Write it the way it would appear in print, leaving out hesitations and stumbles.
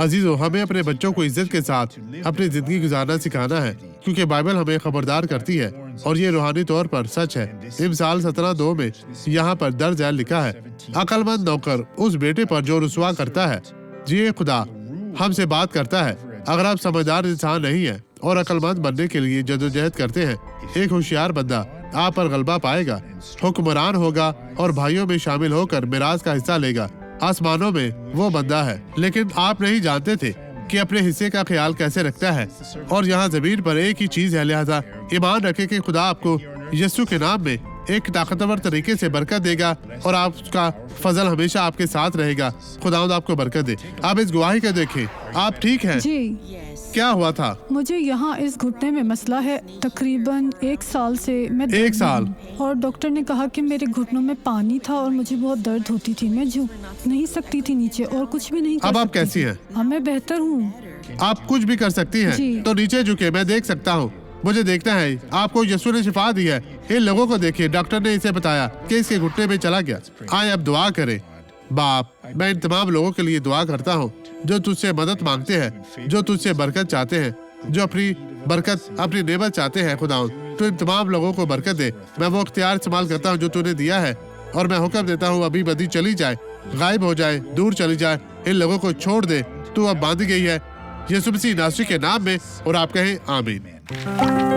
अजीजों, हमें अपने बच्चों को इज्जत के साथ अपनी जिंदगी गुजारना सिखाना है, क्योंकि बाइबल हमें खबरदार करती है और ये रूहानी तौर पर सच है। इमसाल 17:2 में यहाँ पर दर्ज है, लिखा है, अक्लमंद नौकर उस बेटे पर जो रुसवा करता है। जी खुदा हमसे बात करता है। अगर आप समझदार इंसान नहीं है और अक्लमंद बनने के लिए जदोजहद करते हैं, एक होशियार बंदा आप पर गलबा पाएगा, हुक्मरान होगा और भाइयों में शामिल होकर मिराज का हिस्सा लेगा। आसमानों में वो बंदा है, लेकिन आप नहीं जानते थे कि अपने हिस्से का ख्याल कैसे रखता है। और यहाँ जमीन पर एक ही चीज है, लिहाजा ईमान रखे कि खुदा आपको यीशु के नाम में एक ताकतवर तरीके से बरकत देगा और आपका फजल हमेशा आपके साथ रहेगा। खुदावंद आपको बरकत दे। आप इस गवाही को देखें। आप ठीक हैं? जी, क्या हुआ था? मुझे यहाँ इस घुटने में मसला है। तकरीबन 1 साल से मैं 1 साल? और डॉक्टर ने कहा कि मेरे घुटनों में पानी था और मुझे बहुत दर्द होती थी। मैं झुक नहीं सकती थी नीचे और कुछ भी नहीं कर अब आप सकती कैसी थी। हैं? अब मैं बेहतर हूँ। आप कुछ भी कर सकती हैं। जी। तो नीचे झुके, मैं देख सकता हूँ। मुझे देखना है। आपको यीशु ने शिफा दी है। इन लोगों को देखिए, डॉक्टर ने इसे बताया कि इसके घुटने में चला गया। आए अब दुआ करें। बाप, मैं इन तमाम लोगों के लिए दुआ करता हूँ जो तुझसे मदद मांगते हैं, जो तुझसे बरकत चाहते हैं, जो अपनी बरकत, अपनी नेमत चाहते हैं। खुदावंद तो इन तमाम लोगों को बरकत दे। मैं वो इख्तियार इस्तेमाल करता हूँ जो तूने दिया है और मैं हुक्म देता हूँ अभी बदी चली जाए, गायब हो जाए, दूर चली जाए। इन लोगों को छोड़ दे। तू अब बांधी गई है यीशु मसीह नासरी के नाम में, और आप कहें आमीन।